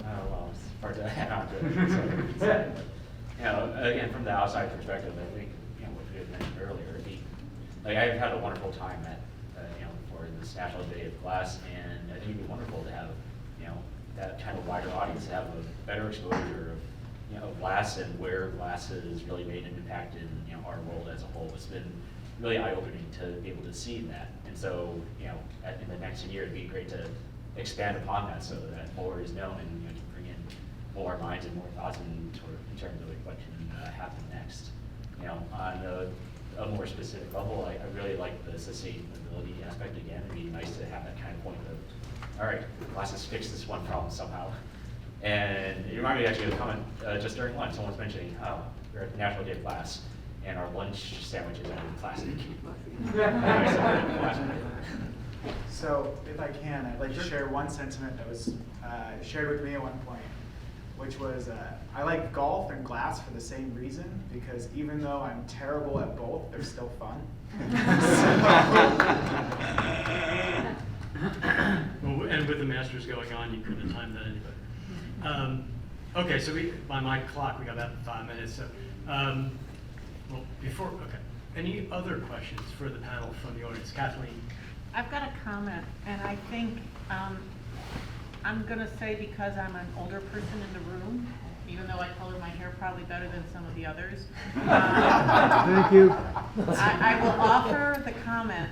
Well, it's hard to add on to it. So, you know, again, from the outside perspective, I think, you know, what we had mentioned earlier, like I've had a wonderful time at, you know, for this National Day of Glass, and I think it'd be wonderful to have, you know, that kind of wider audience, to have a better exposure of, you know, glass and where glass has really made an impact in, you know, our world as a whole. It's been really eye-opening to be able to see that. And so, you know, in the next year, it'd be great to expand upon that so that more is known and, you know, to bring in more minds and more thoughts in terms of like what can happen next. You know, on a more specific level, I really like the sustainability aspect again. It'd be nice to have that kind of point of, all right, glass has fixed this one problem somehow. And it reminded me actually of a comment just during lunch. Someone was mentioning, oh, we're at the National Day of Glass, and our lunch sandwiches are in plastic. So, if I can, I'd like to share one sentiment that was shared with me at one point, which was I like golf and glass for the same reason, because even though I'm terrible at both, they're still fun. Well, and with the Masters going on, you couldn't have timed that anyway. Okay, so by my clock, we got about 5 minutes. So, well, okay. Any other questions for the panel from the audience? Kathleen? I've got a comment, and I think I'm going to say, because I'm an older person in the room, even though I color my hair probably better than some of the others. Thank you. I will offer the comment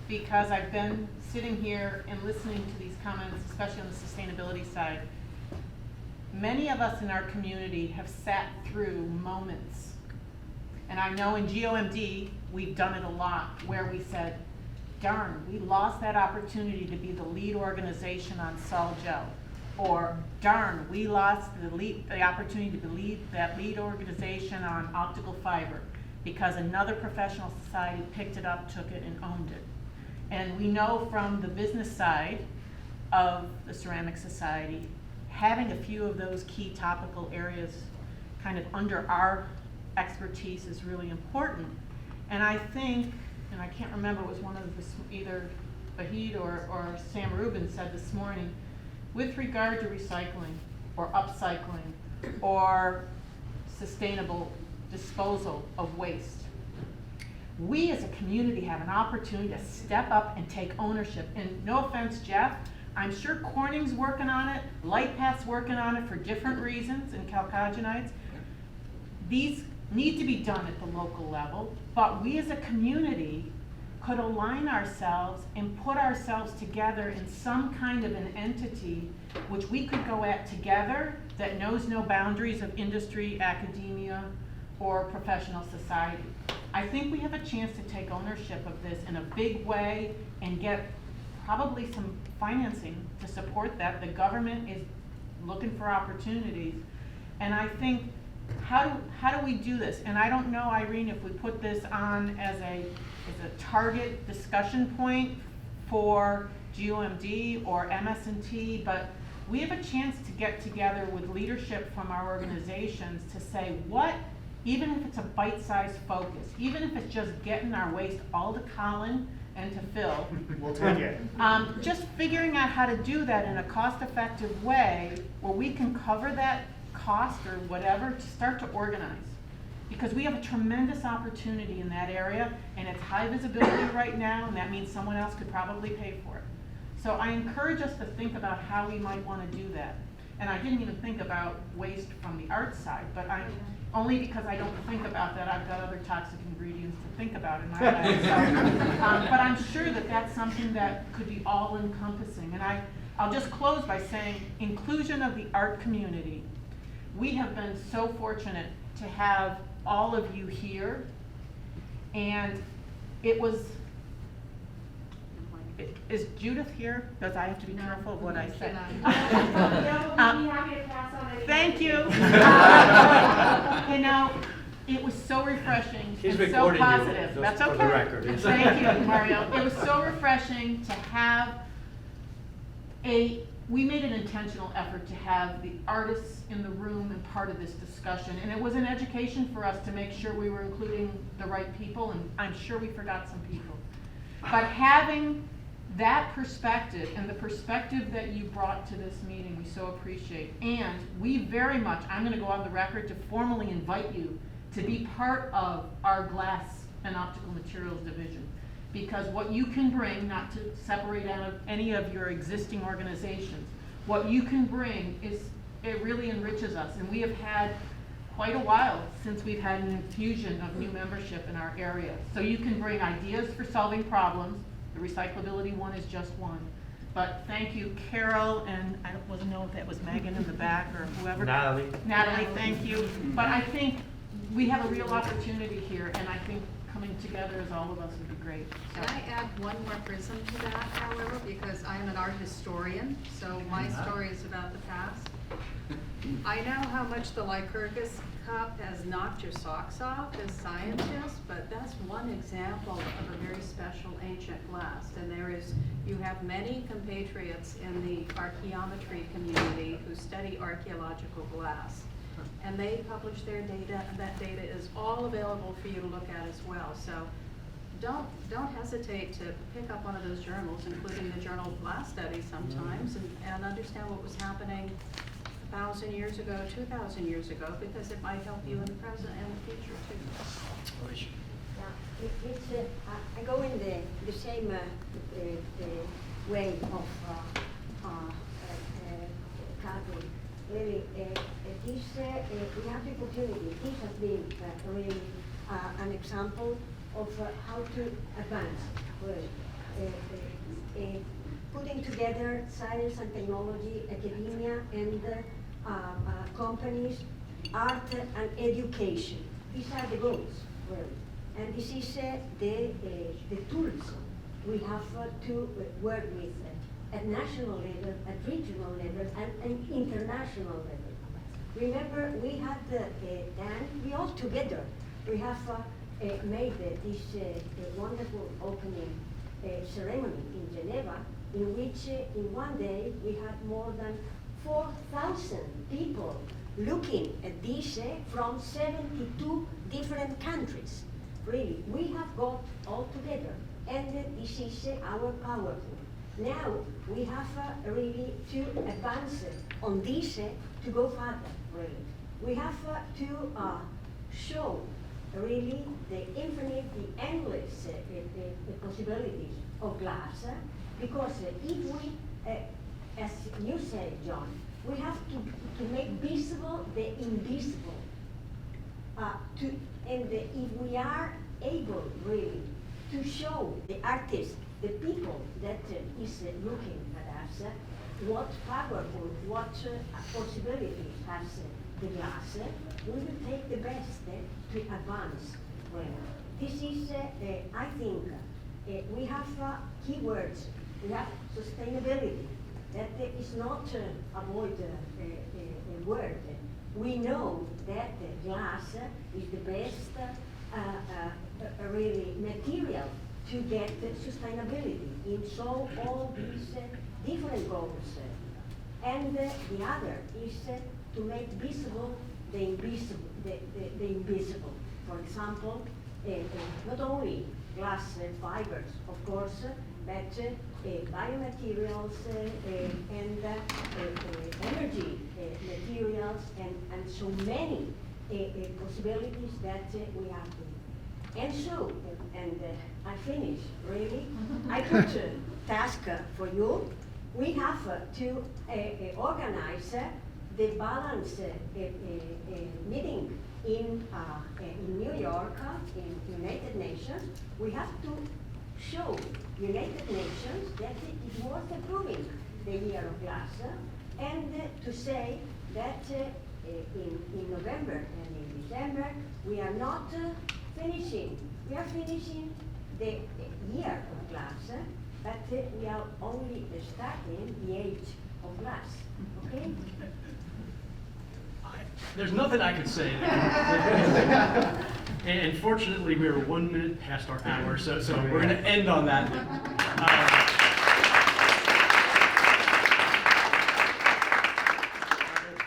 because I've been sitting here and listening to these comments, especially on the sustainability side. Many of us in our community have sat through moments, and I know in GOMD we've done it a lot, where we said, darn, we lost that opportunity to be the lead organization on sol gel. Or darn, we lost the opportunity to be that lead organization on optical fiber because another professional society picked it up, took it, and owned it. And we know from the business side of the Ceramic Society, having a few of those key topical areas kind of under our expertise is really important. And I think, and I can't remember, it was one of either Vahid or Sam Rubin said this morning, with regard to recycling or upcycling or sustainable disposal of waste, we as a community have an opportunity to step up and take ownership. And no offense, Jeff, I'm sure Corning's working on it, LightPath's working on it for different reasons, and chalcogenides. These need to be done at the local level, but we as a community could align ourselves and put ourselves together in some kind of an entity which we could go at together that knows no boundaries of industry, academia, or professional society. I think we have a chance to take ownership of this in a big way and get probably some financing to support that. The government is looking for opportunities. And I think, how do we do this? And I don't know, Irene, if we put this on as a target discussion point for GOMD or MS&T, but we have a chance to get together with leadership from our organizations to say what, even if it's a bite-sized focus, even if it's just getting our waste all to Colin and to Phil. We'll take it. Just figuring out how to do that in a cost-effective way where we can cover that cost or whatever to start to organize. Because we have a tremendous opportunity in that area, and it's high visibility right now, and that means someone else could probably pay for it. So I encourage us to think about how we might want to do that. And I didn't even think about waste from the art side, but only because I don't think about that, I've got other toxic ingredients to think about in my life. So, but I'm sure that that's something that could be all-encompassing. And I'll just close by saying, inclusion of the art community. We have been so fortunate to have all of you here, and it was, is Judith here? Because I have to be No. careful of what I say. Thank you. You know, it was so refreshing He's and so recording you, positive. just That's for okay. the record. Thank you, Mario. It was so refreshing to have we made an intentional effort to have the artists in the room and part of this discussion. And it was an education for us to make sure we were including the right people, and I'm sure we forgot some people. But having that perspective and the perspective that you brought to this meeting, we so appreciate. And we very much, I'm gonna go on the record to formally invite you to be part of our glass and optical materials division. Because what you can bring, not to separate out of any of your existing organizations, what you can bring it really enriches us. And we have had quite a while since we've had an infusion of new membership in our area. So you can bring ideas for solving problems. The recyclability one is just one. But thank you, Carol, and I wasn't know if that was Megan in the back or whoever. Natalie. Natalie, thank you. But I think we have a real opportunity here, and I think coming together as all of us would be great. So- Can I add one more prism to that, however, because I am an art historian, so my story is about the past. I know how much the Lycurgus cup has knocked your socks off as scientists, but that's one example of a very special ancient glass. And you have many compatriots in the archaeometry community who study archaeological glass. And they publish their data, and that data is all available for you to look at as well. So don't hesitate to pick up one of those journals, including the Journal of Glass Studies sometimes, and understand what was happening 1,000 years ago, 2,000 years ago, because it might help you in the present and the future too. Yeah, I go in the same way of Kathy. Really, we have the opportunity. This has been really an example of how to advance. Putting together science and technology, academia, and companies, art and education. These are the goals, really. And this is the tools we have to work with at national level, at regional level, and international level. Remember, we had we all together, we have made this wonderful opening ceremony in Geneva, in which in one day we had more than 4,000 people looking at this from 72 different countries. Really, we have got all together, and this is our powerful. Now we have really to advance on this to go further. Really, we have to show really the infinite, the endless possibilities of glass, because if we, as you said, John, we have to make visible the invisible. And if we are able really to show the artists, the people that is looking at us, what powerful, what possibilities has the glass, we will take the best to advance. Well, this is, I think, we have keywords. We have sustainability. That is not avoid a word. We know that glass is the best really material to get sustainability in so all these different goals. And the other is to make visible the invisible. The invisible. For example, not only glass fibers, of course, but biomaterials and energy materials and so many possibilities that we have to. And so, I finish, really. I put a task for you. We have to organize the balance meeting in New York, in United Nations. We have to show United Nations that it is worth approving the year of glass, and to say that in November and in December we are not finishing. We are finishing the year of glass, but we are only starting the age of glass, okay? There's nothing I could say. And fortunately, we are 1 minute past our hour, so we're going to end on that.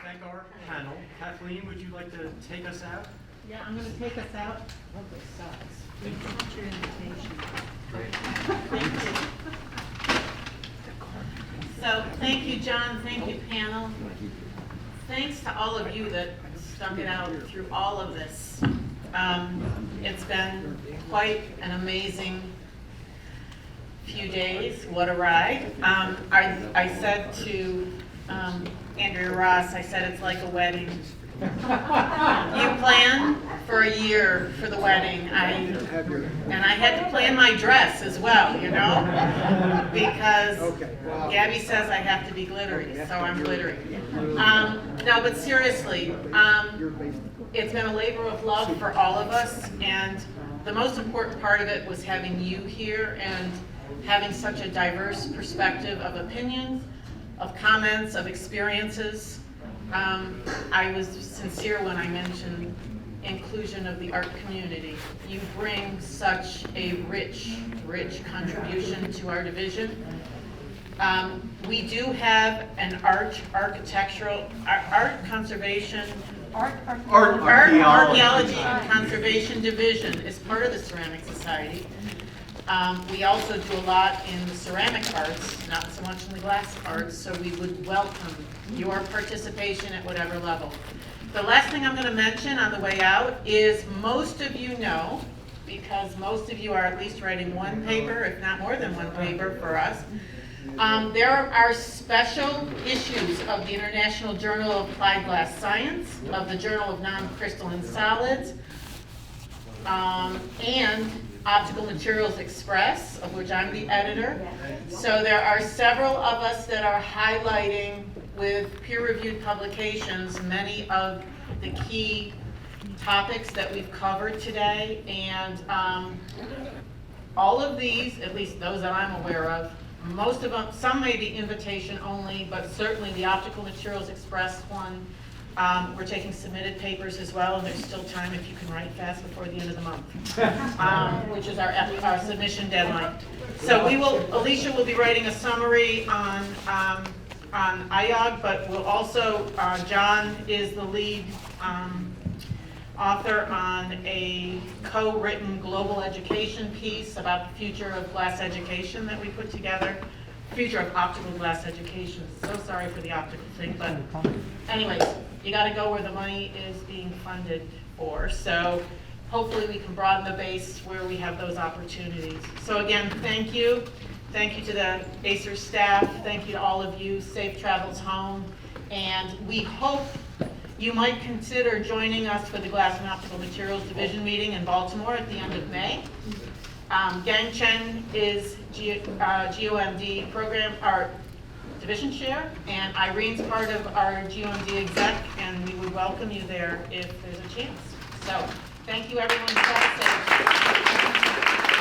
Thank our panel. Kathleen, would you like to take us out? Yeah, I'm gonna take us out. Oh, this sucks. That's your invitation. Thank you. So, thank you, John, thank you, panel. Thanks to all of you that stuck it out through all of this. It's been quite an amazing few days, what a ride. I said to Andrea Ross, I said it's like a wedding. You plan for a year for the wedding, and I had to plan my dress as well, you know, because Gabby says I have to be glittery, so I'm glittery. No, but seriously, it's been a labor of love for all of us, and the most important part of it was having you here and having such a diverse perspective of opinions, of comments, of experiences. I was sincere when I mentioned inclusion of the art community. You bring such a rich contribution to our division. We do have an art conservation, archaeology and conservation division as part of the Ceramic Society. We also do a lot in the ceramic arts, not so much in the glass arts, so we would welcome your participation at whatever level. The last thing I'm going to mention on the way out is most of you know, because most of you are at least writing one paper, if not more than one paper for us, there are special issues of the International Journal of Applied Glass Science, of the Journal of Non-Crystalline Solids, and Optical Materials Express, of which I'm the editor. So there are several of us that are highlighting with peer-reviewed publications many of the key topics that we've covered today. And all of these, at least those that I'm aware of, most of them, some may be invitation only, but certainly the Optical Materials Express one, we're taking submitted papers as well, and there's still time if you can write fast before the end of the month, which is our submission deadline. So Alicia will be writing a summary on IOG, but we'll also, John is the lead author on a co-written global education piece about the future of glass education that we put together. Future of optical glass education. So sorry for the optical thing, but anyways, you got to go where the money is being funded for. So hopefully we can broaden the base where we have those opportunities. So again, thank you. Thank you to the ACER staff. Thank you to all of you. Safe travels home. And we hope you might consider joining us for the Glass and Optical Materials Division meeting in Baltimore at the end of May. Gang Chen is GOMD program, our division chair, and Irene's part of our GOMD exec, and we would welcome you there if there's a chance. So, thank you everyone. Stay safe.